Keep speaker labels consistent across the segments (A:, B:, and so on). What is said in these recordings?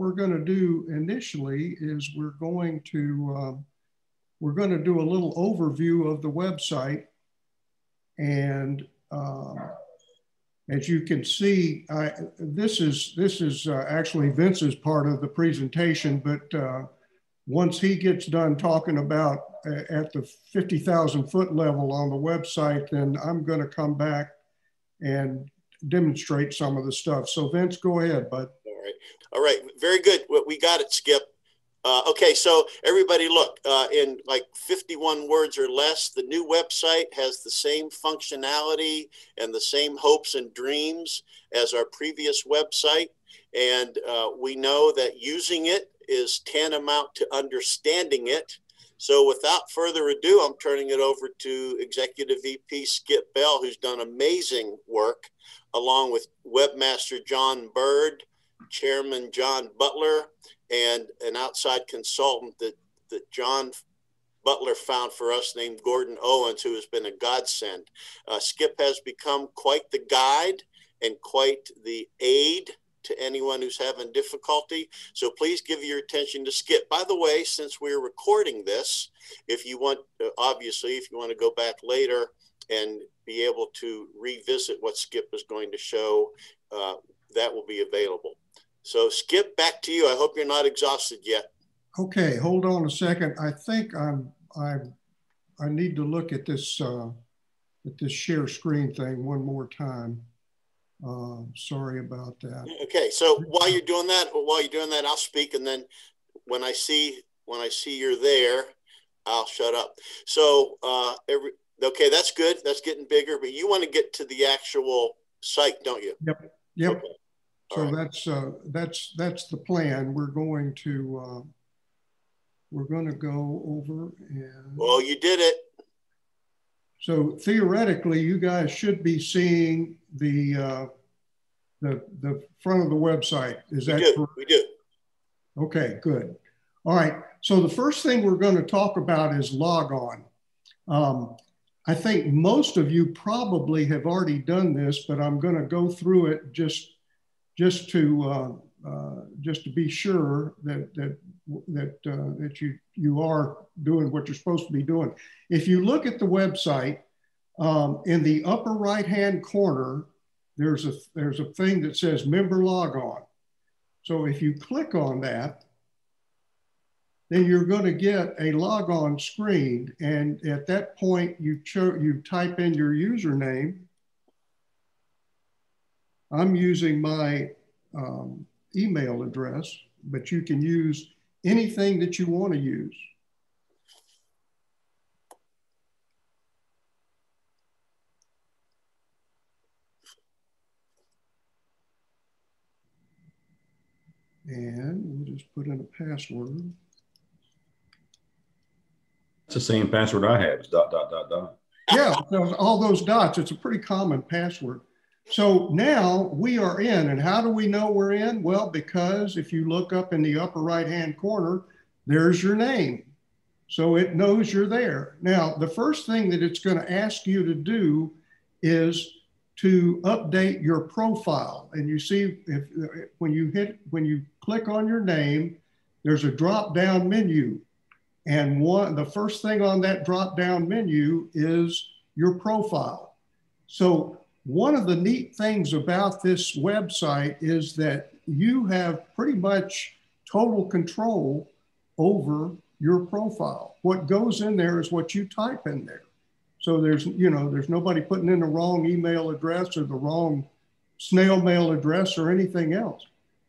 A: we're going to do initially is we're going to do a little overview of the website. And as you can see, this is actually Vince's part of the presentation, but once he gets done talking about at the 50,000 foot level on the website, then I'm going to come back and demonstrate some of the stuff. So Vince, go ahead, bud.
B: All right. Very good. We got it, Skip. Okay, so everybody look, in like 51 words or less, the new website has the same functionality and the same hopes and dreams as our previous website. And we know that using it is tantamount to understanding it. So without further ado, I'm turning it over to Executive VP Skip Bell, who's done amazing work, along with Webmaster John Bird, Chairman John Butler, and an outside consultant that John Butler found for us named Gordon Owens, who has been a godsend. Skip has become quite the guide and quite the aid to anyone who's having difficulty. So please give your attention to Skip. By the way, since we're recording this, if you want, obviously, if you want to go back later and be able to revisit what Skip is going to show, that will be available. So Skip, back to you. I hope you're not exhausted yet.
A: Okay, hold on a second. I think I need to look at this share screen thing one more time. Sorry about that.
B: Okay, so while you're doing that, I'll speak, and then when I see you're there, I'll shut up. So okay, that's good. That's getting bigger, but you want to get to the actual site, don't you?
A: Yep. Okay. So right. That's the plan. We're going to go over and.
B: Well, you did it.
A: So theoretically, you guys should be seeing the front of the website. Is that correct?
B: We do.
A: Okay, good. All right. So the first thing we're going to talk about is log on. I think most of you probably have already done this, but I'm going to go through it just to be sure that you are doing what you're supposed to be doing. If you look at the website, in the upper right-hand corner, there's a thing that says member log on. So if you click on that, then you're going to get a log on screen. And at that point, you type in your username. I'm using my email address, but you can use anything that you want to use. And we'll just put in a password.
C: It's the same password I have. It's ...
A: Yeah, all those dots. It's a pretty common password. So now we are in, and how do we know we're in? Well, because if you look up in the upper right-hand corner, there's your name. So it knows you're there. Now, the first thing that it's going to ask you to do is to update your profile. And you see, when you click on your name, there's a drop-down menu. And the first thing on that drop-down menu is your profile. So one of the neat things about this website is that you have pretty much total control over your profile. What goes in there is what you type in there. So there's nobody putting in the wrong email address or the wrong snail mail address or anything else.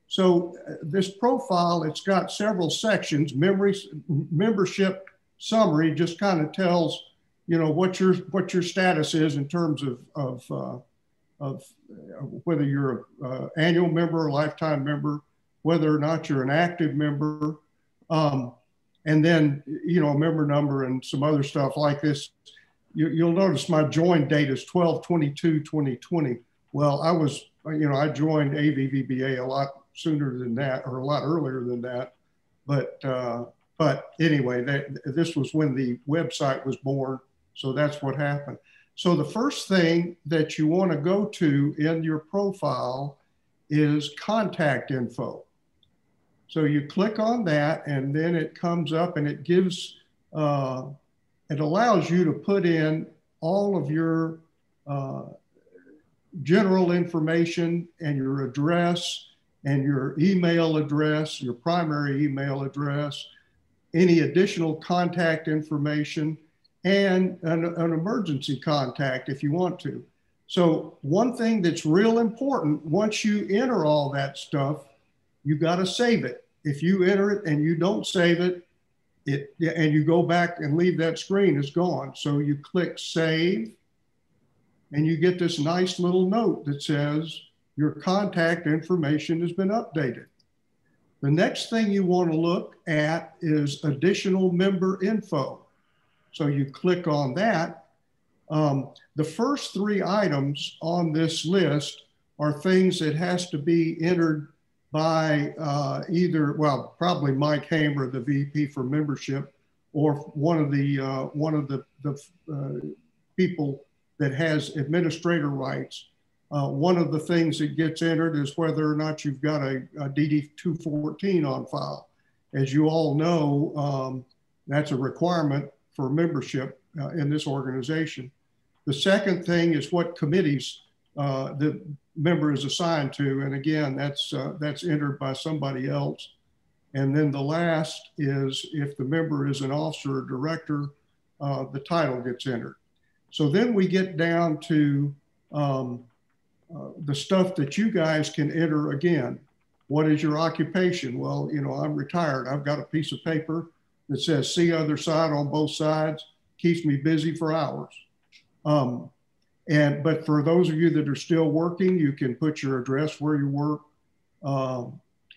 A: So this profile, it's got several sections. Membership summary just kind of tells, what your status is in terms of whether you're an annual member or lifetime member, whether or not you're an active member, and then a member number and some other stuff like this. You'll notice my join date is 12/22/2020. Well, I joined AVVBA a lot sooner than that, or a lot earlier than that. But anyway, this was when the website was born. So that's what happened. So the first thing that you want to go to in your profile is contact info. So you click on that, and then it comes up and it gives, it allows you to put in all of your general information and your address and your email address, your primary email address, any additional contact information, and an emergency contact if you want to. So one thing that's real important, once you enter all that stuff, you got to save it. If you enter it and you don't save it, and you go back and leave that screen, it's gone. So you click save, and you get this nice little note that says your contact information has been updated. The next thing you want to look at is additional member info. So you click on that. The first 3 items on this list are things that has to be entered by either, well, probably Mike Hamer, the VP for membership, or one of the people that has administrator rights. One of the things that gets entered is whether or not you've got a DD-214 on file. As you all know, that's a requirement for membership in this organization. The second thing is what committees the member is assigned to. And again, that's entered by somebody else. And then the last is if the member is an officer or director, the title gets entered. So then we get down to the stuff that you guys can enter again. What is your occupation? Well, you know, I'm retired. I've got a piece of paper that says see other side on both sides, keeps me busy for hours. But for those of you that are still working, you can put your address where you work,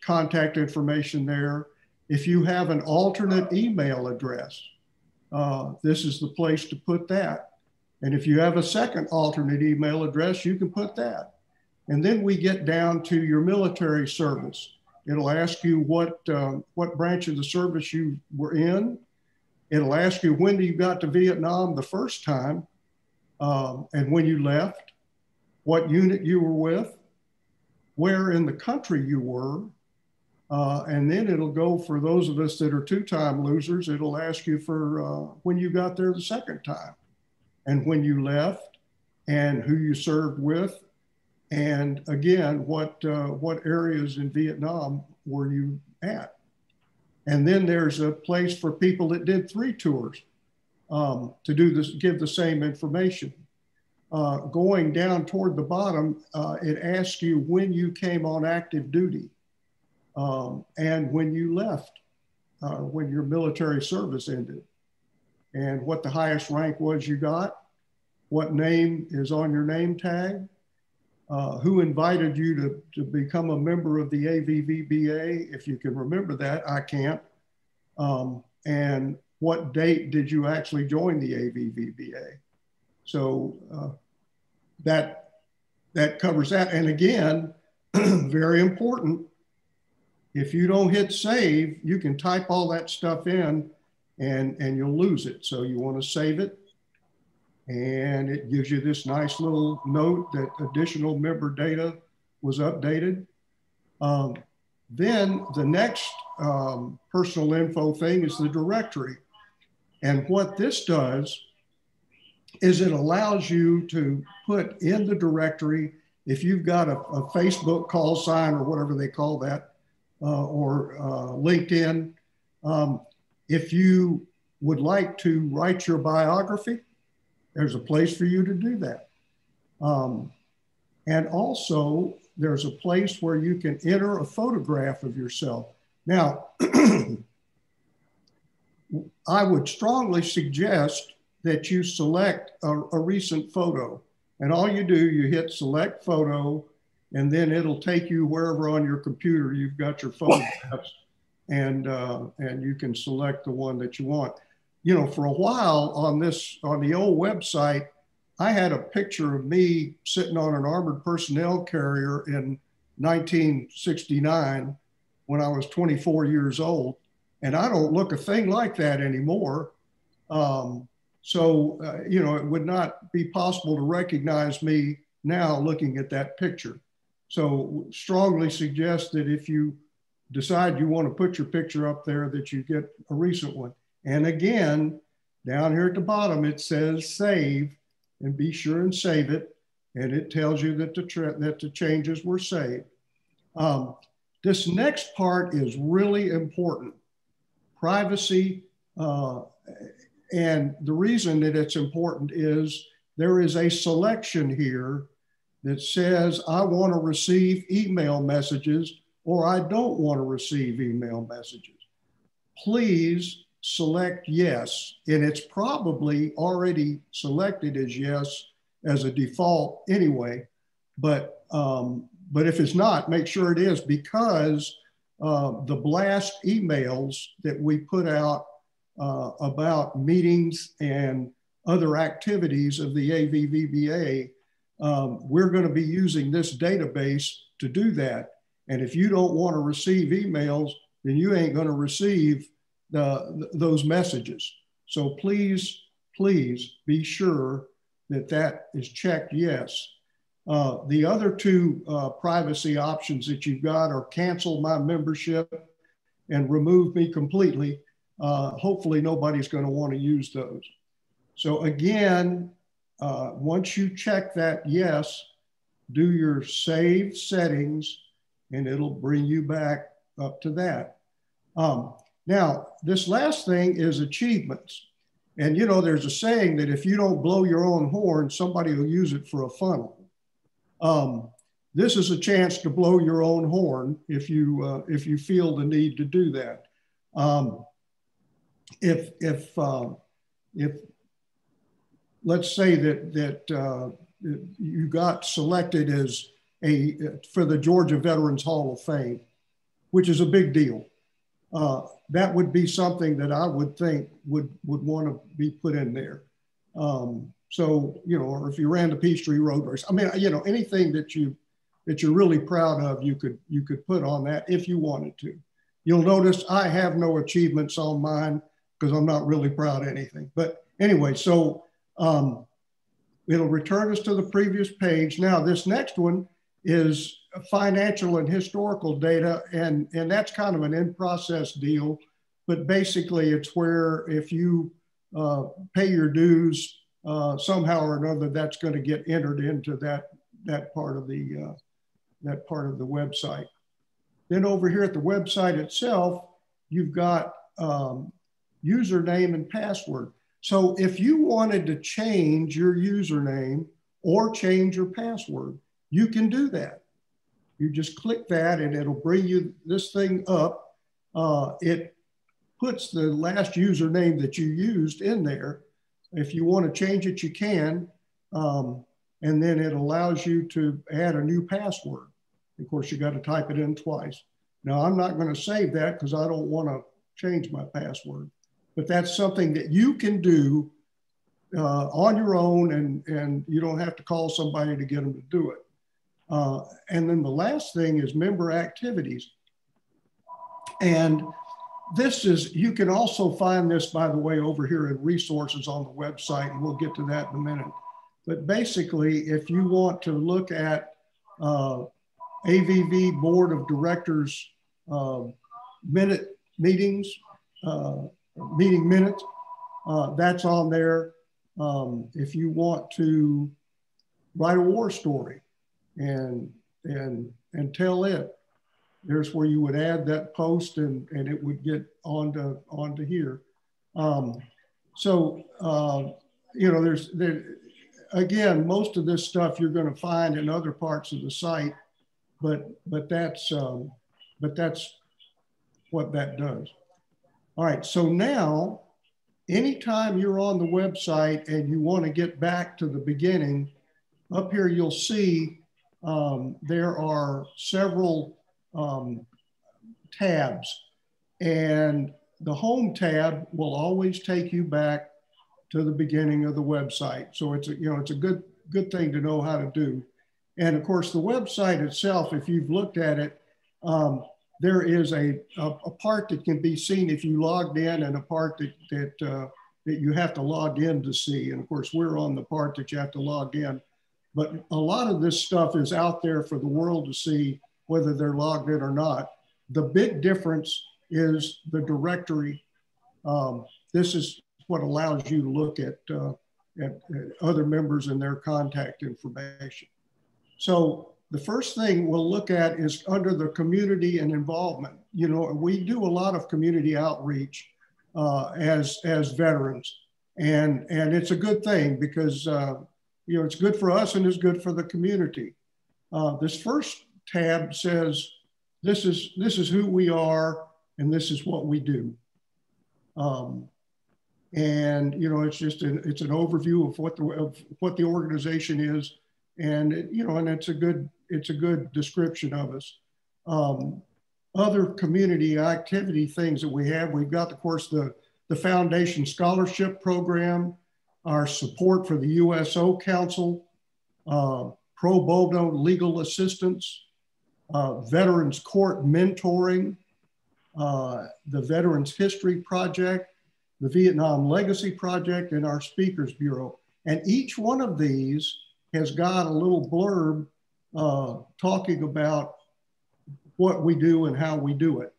A: contact information there. If you have an alternate email address, this is the place to put that. And if you have a second alternate email address, you can put that. And then we get down to your military service. It'll ask you what branch of the service you were in. It'll ask you when you got to Vietnam the first time, and when you left, what unit you were with, where in the country you were, and then it'll go for those of us that are 2-time losers, it'll ask you for when you got there the second time, and when you left, and who you served with, and again, what areas in Vietnam were you at? And then there's a place for people that did 3 tours to do this, give the same information. Going down toward the bottom, it asks you when you came on active duty and when you left, when your military service ended, and what the highest rank was you got, what name is on your name tag, who invited you to become a member of the AVVBA, if you can remember that, I can't, and what date did you actually join the AVVBA? So that covers that. And again, very important, if you don't hit save, you can type all that stuff in and you'll lose it. So you want to save it. And it gives you this nice little note that additional member data was updated. Then the next personal info thing is the directory. And what this does is it allows you to put in the directory, if you've got a Facebook call sign or whatever they call that, or LinkedIn, if you would like to write your biography, there's a place for you to do that. And also there's a place where you can enter a photograph of yourself. Now, I would strongly suggest that you select a recent photo, and all you do, you hit select photo, and then it'll take you wherever on your computer you've got your photographs, and you can select the one that you want. You know, for a while on the old website, I had a picture of me sitting on an armored personnel carrier in 1969 when I was 24 years old. And I don't look a thing like that anymore. You know, it would not be possible to recognize me now looking at that picture. So strongly suggest that if you decide you want to put your picture up there, that you get a recent one. And again, down here at the bottom, it says save, and be sure and save it. And it tells you that the changes were saved. This next part is really important, privacy. And the reason that it's important is there is a selection here that says, I want to receive email messages or I don't want to receive email messages. Please select yes. And it's probably already selected as yes as a default anyway. But if it's not, make sure it is, because the blast emails that we put out about meetings and other activities of the AVVBA, we're going to be using this database to do that. And if you don't want to receive emails, then you ain't going to receive those messages. So please, please be sure that that is checked yes. The other two privacy options that you've got are cancel my membership and remove me completely. Hopefully nobody's going to want to use those. So again, once you check that yes, do your save settings and it'll bring you back up to that. Now, this last thing is achievements. And you know, there's a saying that if you don't blow your own horn, somebody will use it for a funnel. This is a chance to blow your own horn if you feel the need to do that. If let's say that you got selected as for the Georgia Veterans Hall of Fame, which is a big deal. That would be something that I would think would want to be put in there. So, you know, or if you ran the Peachtree Road Race, I mean, you know, anything that you're really proud of, you could put on that if you wanted to. You'll notice I have no achievements on mine because I'm not really proud of anything. But anyway, so it'll return us to the previous page. Now, this next one is financial and historical data, and that's kind of an in-process deal. But basically, it's where if you pay your dues somehow or another, that's going to get entered into that part of the website. Then over here at the website itself, you've got username and password. So if you wanted to change your username or change your password, you can do that. You just click that and it'll bring you this thing up. It puts the last username that you used in there. If you want to change it, you can. And then it allows you to add a new password. Of course, you got to type it in twice. Now, I'm not going to save that because I don't want to change my password. But that's something that you can do on your own, and you don't have to call somebody to get them to do it. And then the last thing is member activities. And this is, you can also find this, by the way, over here in resources on the website, and we'll get to that in a minute. But basically, if you want to look at AVV Board of Directors meeting minutes, that's on there. If you want to write a war story and tell it, there's where you would add that post and it would get onto here. You know, again, most of this stuff you're going to find in other parts of the site, but that's what that does. All right, so now, anytime you're on the website and you want to get back to the beginning, up here you'll see there are several tabs, and the home tab will always take you back to the beginning of the website. So it's a good thing to know how to do. And of course, the website itself, if you've looked at it, there is a part that can be seen if you logged in, and a part that you have to log in to see. And of course, we're on the part that you have to log in. But a lot of this stuff is out there for the world to see, whether they're logged in or not. The big difference is the directory. This is what allows you to look at other members and their contact information. So the first thing we'll look at is under the community and involvement. You know, we do a lot of community outreach as veterans, and it's a good thing because you know, it's good for us and it's good for the community. This first tab says this is who we are and this is what we do. And you know, it's an overview of what the organization is, and you know, and it's a good description of us. Other community activity things that we've got, of course, the Foundation Scholarship Program, our support for the USO Council, pro bono legal assistance, Veterans Court mentoring, the Veterans History Project, the Vietnam Legacy Project, and our Speakers Bureau. And each one of these has got a little blurb talking about what we do and how we do it.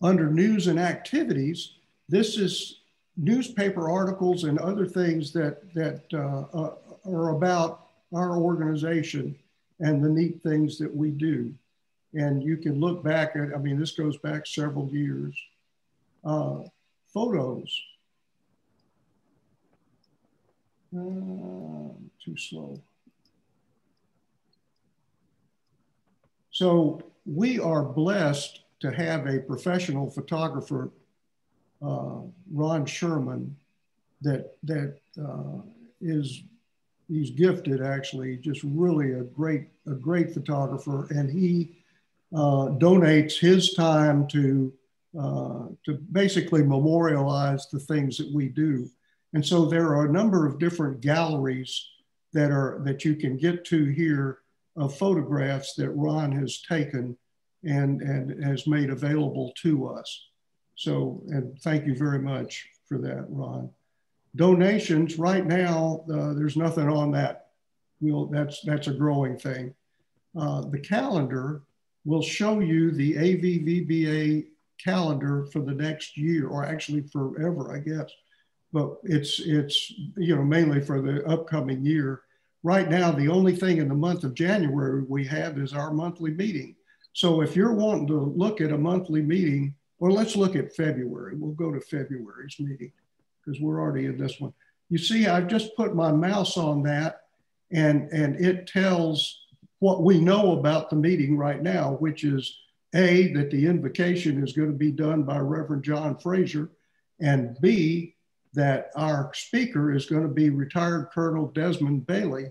A: Under news and activities, this is newspaper articles and other things that are about our organization and the neat things that we do. And you can look back at, I mean, this goes back several years. Photos. Too slow. So we are blessed to have a professional photographer, Ron Sherman, he's gifted, actually, just really a great photographer, and he donates his time to basically memorialize the things that we do. And so there are a number of different galleries that you can get to here of photographs that Ron has taken and has made available to us. So, and thank you very much for that, Ron. Donations, right now, there's nothing on that. That's a growing thing. The calendar will show you the AVVBA calendar for the next year, or actually forever, I guess. But it's you know, mainly for the upcoming year. Right now, the only thing in the month of January we have is our monthly meeting. So if you're wanting to look at a monthly meeting, well, let's look at February. We'll go to February's meeting because we're already in this one. You see, I've just put my mouse on that, and it tells what we know about the meeting right now, which is A, that the invocation is going to be done by Reverend John Frazier, and B, that our speaker is going to be retired Colonel Desmond Bailey.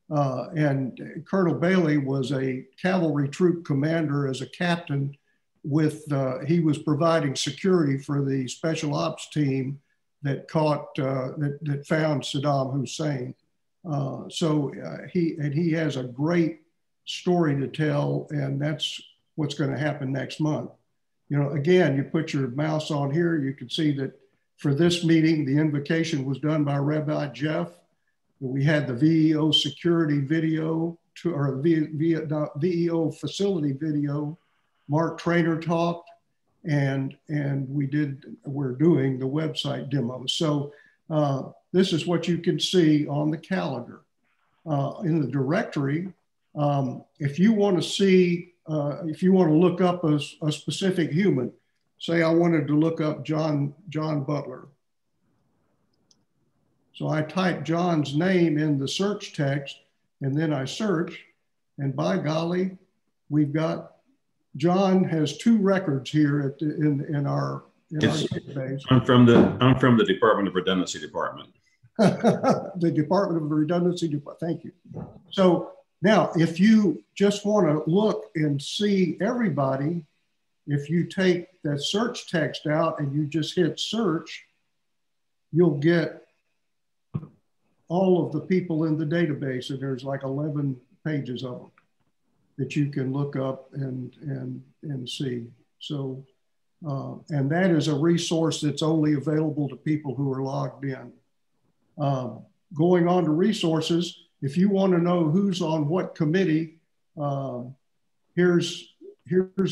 A: And Colonel Bailey was a cavalry troop commander as a captain he was providing security for the special ops team that that found Saddam Hussein. So he has a great story to tell, and that's what's going to happen next month. You know, again, you put your mouse on here, you can see that for this meeting, the invocation was done by Rabbi Jeff. We had the VEO security video, or VEO facility video. Mark Trainer talked, and we're doing the website demo. So this is what you can see on the calendar. In the directory, if you want to see, if you want to look up a specific human, say I wanted to look up John Butler. So I type John's name in the search text, and then I search, and by golly, we've got, John has 2 records here in our database.
C: I'm from the Department of Redundancy Department.
A: The Department of Redundancy Department. Thank you. So now, if you just want to look and see everybody, if you take that search text out and you just hit search, you'll get all of the people in the database, and there's like 11 pages of them that you can look up and see. So, and that is a resource that's only available to people who are logged in. Going on to resources, if you want to know who's on what committee, here's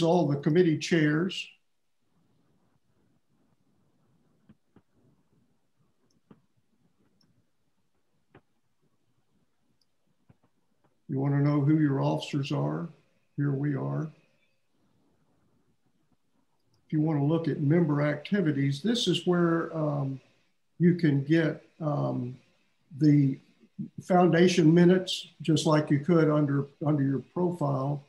A: all the committee chairs. You want to know who your officers are? Here we are. If you want to look at member activities, this is where you can get the foundation minutes, just like you could under your profile,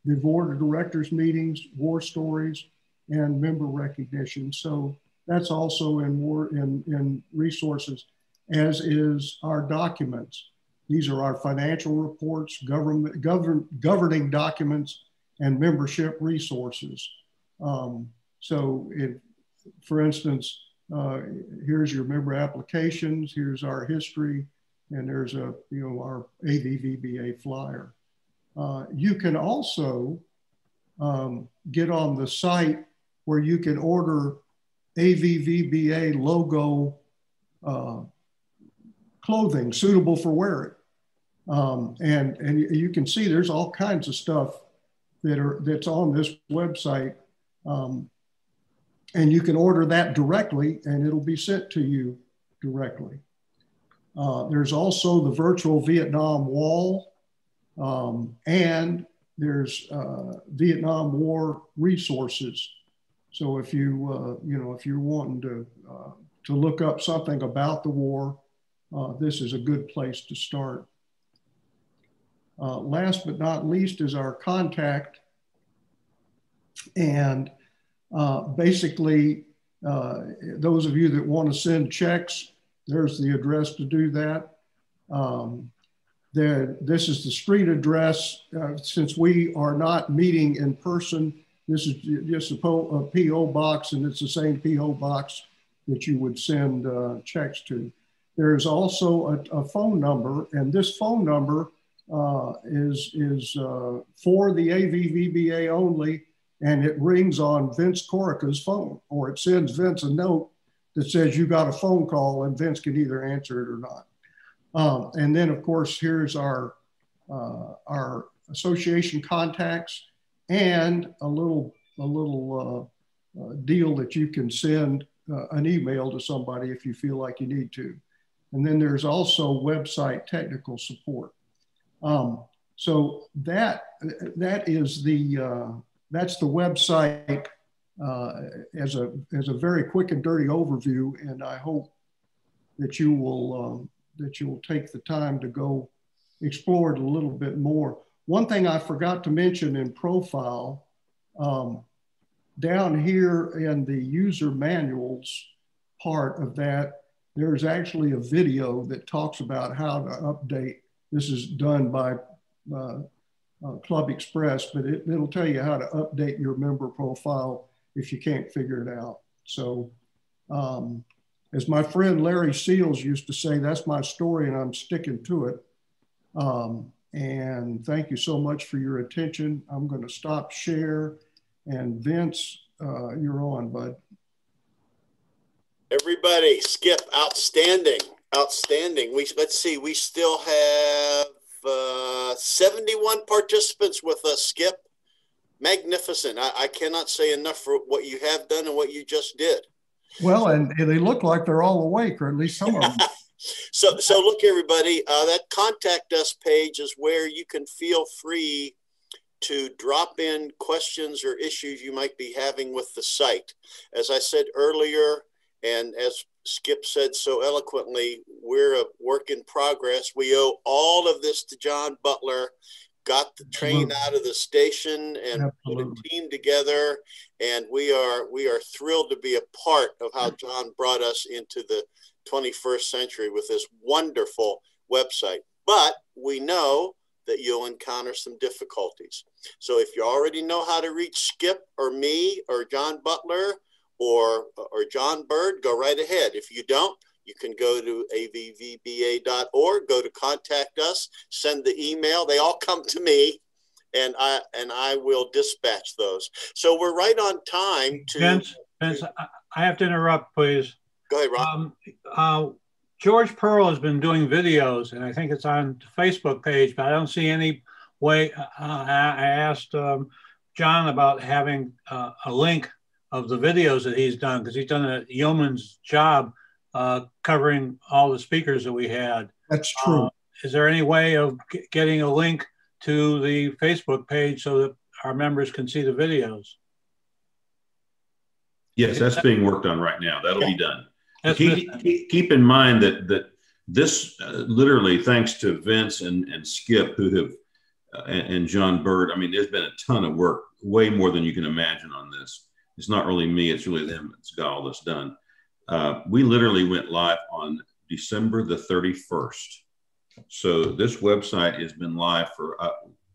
A: the board of directors meetings, war stories, and member recognition. So that's also in resources, as is our documents. These are our financial reports, governing documents, and membership resources. So for instance, here's your member applications, here's our history, and there's our AVVBA flyer. You can also get on the site where you can order AVVBA logo clothing suitable for wearing. And you can see there's all kinds of stuff that's on this website. And you can order that directly and it'll be sent to you directly. There's also the virtual Vietnam wall, and there's Vietnam War resources. So if if you're wanting to look up something about the war, this is a good place to start. Last but not least is our contact. And basically, those of you that want to send checks, there's the address to do that. This is the street address. Since we are not meeting in person, this is just a P.O. box, and it's the same P.O. box that you would send checks to. There's also a phone number, and this phone number is for the AVVBA only, and it rings on Vince Corica's phone, or it sends Vince a note that says you got a phone call, and Vince can either answer it or not. And then, of course, here's our association contacts and a little deal that you can send an email to somebody if you feel like you need to. And then there's also website technical support. So that is that's the website as a very quick and dirty overview. And I hope that you will take the time to go explore it a little bit more. One thing I forgot to mention in profile, down here in the user manuals part of that, there's actually a video that talks about how to update. This is done by Club Express, but it'll tell you how to update your member profile if you can't figure it out. So as my friend Larry Seals used to say, that's my story and I'm sticking to it. And thank you so much for your attention. I'm going to stop share. And Vince, you're on, bud.
B: Everybody, Skip, outstanding, outstanding. Let's see, we still have 71 participants with us, Skip. Magnificent. I cannot say enough for what you have done and what you just did.
A: Well, and they look like they're all awake, or at least some of them.
B: So look, everybody, that contact us page is where you can feel free to drop in questions or issues you might be having with the site. As I said earlier, and as Skip said so eloquently, we're a work in progress. We owe all of this to John Butler. Got the train out of the station and put a team together, and we are thrilled to be a part of how John brought us into the 21st century with this wonderful website. But we know that you'll encounter some difficulties. So if you already know how to reach Skip or me or John Butler or John Bird, go right ahead. If you don't, you can go to avvba.org, go to contact us, send the email. They all come to me, and I will dispatch those. So we're right on time to...
D: Vince, I have to interrupt, please.
B: Go ahead, Ron.
D: George Pearl has been doing videos, and I think it's on the Facebook page, but I don't see any way, I asked John about having a link of the videos that he's done, because he's done a yeoman's job covering all the speakers that we had.
A: That's true.
D: Is there any way of getting a link to the Facebook page so that our members can see the videos?
C: Yes, that's being worked on right now. That'll be done.
D: Keep
C: in mind that this literally, thanks to Vince and Skip, who have and John Bird. I mean, there's been a ton of work, way more than you can imagine on this. It's not really me; it's really them. It's got all this done. We literally went live on December the 31st. So this website has been live for.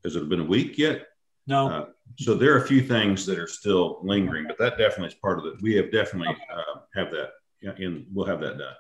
C: Has it been a week yet?
D: No.
C: So there are a few things that are still lingering, but that definitely is part of it. We have definitely have that, and we'll have that done.